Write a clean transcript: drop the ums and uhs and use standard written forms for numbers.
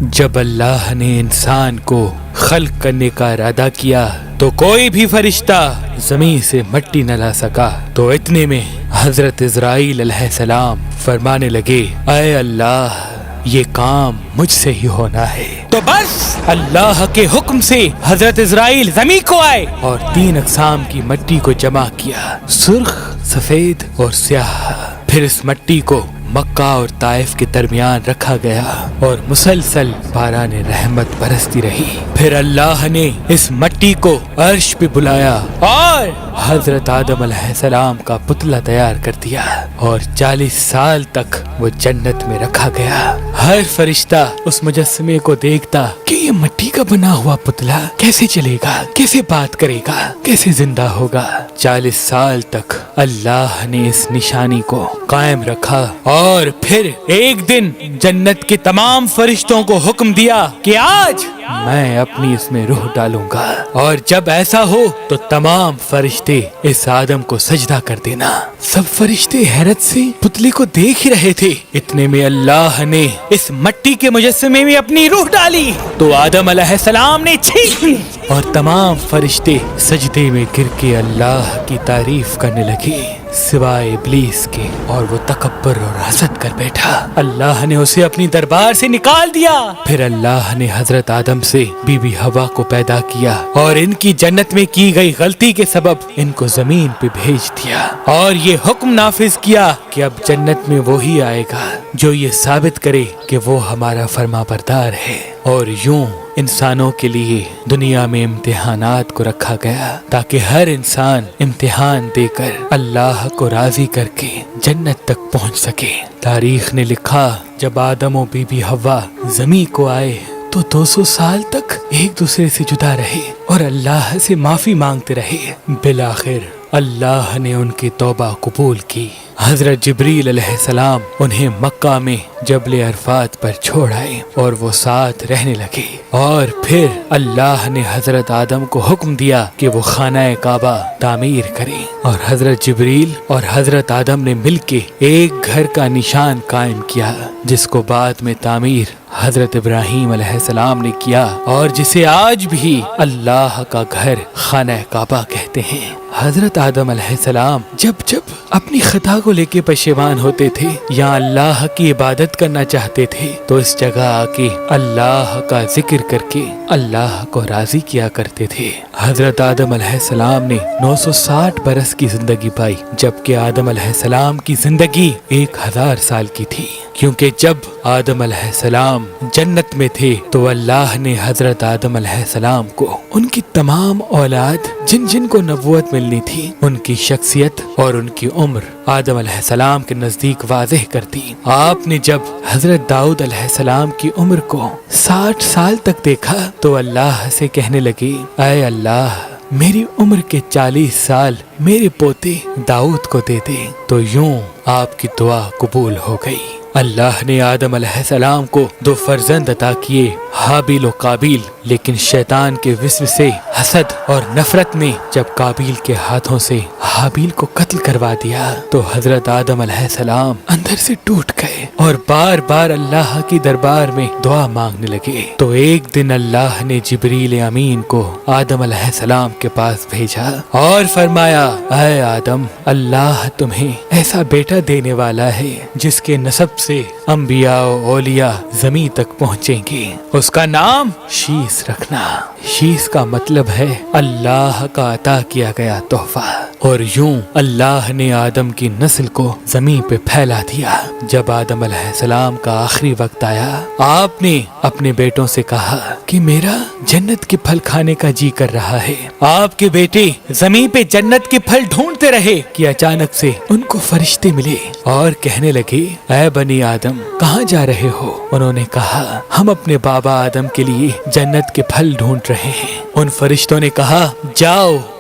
جب اللہ نے انسان کو خلق کرنے کا ارادہ کیا تو کوئی بھی فرشتہ زمین سے مٹی نہ لا سکا۔ تو اتنے میں حضرت عزرائیل علیہ السلام فرمانے لگے، اے اللہ یہ کام مجھ سے ہی ہونا ہے۔ تو بس اللہ کے حکم سے حضرت عزرائیل زمین کو آئے اور 3 اقسام کی مٹی کو جمع کیا، سرخ، سفید اور سیاہ۔ پھر اس مٹی کو مکہ اور طائف کے درمیان رکھا گیا اور مسلسل باران رحمت برستی رہی۔ پھر اللہ نے اس مٹی کو عرش پہ بلایا اور حضرت آدم علیہ السلام کا پتلا تیار کر دیا اور 40 سال تک وہ جنت میں رکھا گیا۔ ہر فرشتہ اس مجسمے کو دیکھتا کہ یہ مٹی کا بنا ہوا پتلا کیسے چلے گا، کیسے بات کرے گا، کیسے زندہ ہوگا۔ 40 سال تک اللہ نے اس نشانی کو قائم رکھا اور پھر ایک دن جنت کے تمام فرشتوں کو حکم دیا کہ آج میں اپنی اس میں روح ڈالوں گا، اور جب ایسا ہو تو تمام فرشتے اس آدم کو سجدہ کر دینا۔ سب فرشتے حیرت سے پتلے کو دیکھ ہی رہے تھے، اتنے میں اللہ نے اس مٹی کے مجسمے میں اپنی روح ڈالی تو آدم علیہ السلام نے چھینک لی اور تمام فرشتے سجدے میں گر کے اللہ کی تعریف کرنے لگے سوائے ابلیس کے، اور وہ تکبر اور حسد کر بیٹھا۔ اللہ نے اسے اپنی دربار سے نکال دیا۔ پھر اللہ نے حضرت آدم سے بی بی حوا کو پیدا کیا اور ان کی جنت میں کی گئی غلطی کے سبب ان کو زمین پہ بھیج دیا، اور یہ حکم نافذ کیا کہ اب جنت میں وہی آئے گا جو یہ ثابت کرے کہ وہ ہمارا فرما بردار ہے۔ اور یوں انسانوں کے لیے دنیا میں امتحانات کو رکھا گیا تاکہ ہر انسان امتحان دے کر اللہ کو راضی کر کے جنت تک پہنچ سکے۔ تاریخ نے لکھا جب آدم و بی بی حوا زمین کو آئے تو 200 سال تک ایک دوسرے سے جدا رہے اور اللہ سے معافی مانگتے رہے۔ بالآخر اللہ نے ان کی توبہ قبول کی۔ حضرت جبریل علیہ السلام انہیں مکہ میں جبل عرفات پر چھوڑ آئے اور وہ ساتھ رہنے لگے، اور پھر اللہ نے حضرت آدم کو حکم دیا کہ وہ خانہ کعبہ تعمیر کریں، اور حضرت جبریل اور حضرت آدم نے مل کے ایک گھر کا نشان قائم کیا جس کو بعد میں تعمیر حضرت ابراہیم علیہ السلام نے کیا، اور جسے آج بھی اللہ کا گھر خانہ کعبہ کہتے ہیں۔ حضرت آدم علیہ السلام جب اپنی خطا کو لے کے پشیمان ہوتے تھے یا اللہ کی عبادت کرنا چاہتے تھے تو اس جگہ آ کے اللہ کا ذکر کر کے اللہ کو راضی کیا کرتے تھے۔ حضرت آدم علیہ السلام نے 960 برس کی زندگی پائی، جبکہ آدم علیہ السلام کی زندگی 1000 سال کی تھی، کیونکہ جب آدم علیہ السلام جنت میں تھے تو اللہ نے حضرت آدم علیہ السلام کو ان کی تمام اولاد جن جن کو نبوت ملنی تھی ان کی شخصیت اور ان کی عمر آدم علیہ السلام کے نزدیک واضح کر دی۔ آپ نے جب حضرت داؤد علیہ السلام کی عمر کو 60 سال تک دیکھا تو اللہ سے کہنے لگے، اے اللہ میری عمر کے 40 سال میرے پوتے داؤد کو دے دے۔ تو یوں آپ کی دعا قبول ہو گئی۔ اللہ نے آدم علیہ السلام کو 2 فرزند عطا کیے، حابیل و قابیل، لیکن شیطان کے وسوسے، حسد اور نفرت نے جب قابیل کے ہاتھوں سے حابیل کو قتل کروا دیا تو حضرت آدم علیہ السلام اندر سے ٹوٹ گئے اور بار بار اللہ کی دربار میں دعا مانگنے لگے۔ تو ایک دن اللہ نے جبریل امین کو آدم علیہ السلام کے پاس بھیجا اور فرمایا، اے آدم اللہ تمہیں ایسا بیٹا دینے والا ہے جس کے نسب سے انبیاء و اولیاء زمین تک پہنچیں گے، اس کا نام شیس رکھنا۔ شیس کا مطلب ہے اللہ کا عطا کیا گیا تحفہ۔ اور یوں اللہ نے آدم کی نسل کو زمین پہ پھیلا دیا۔ جب آدم علیہ السلام کا آخری وقت آیا آپ نے اپنے بیٹوں سے کہا کہ میرا جنت کے پھل کھانے کا جی کر رہا ہے۔ آپ کے بیٹے زمین پہ جنت کے پھل ڈھونڈتے رہے کہ اچانک سے ان کو فرشتے ملے اور کہنے لگے، اے بنی آدم کہاں جا رہے ہو؟ انہوں نے کہا، ہم اپنے بابا آدم کے لیے جنت کے پھل ڈھونڈ رہے ہیں۔ ان فرشتوں نے کہا، جاؤ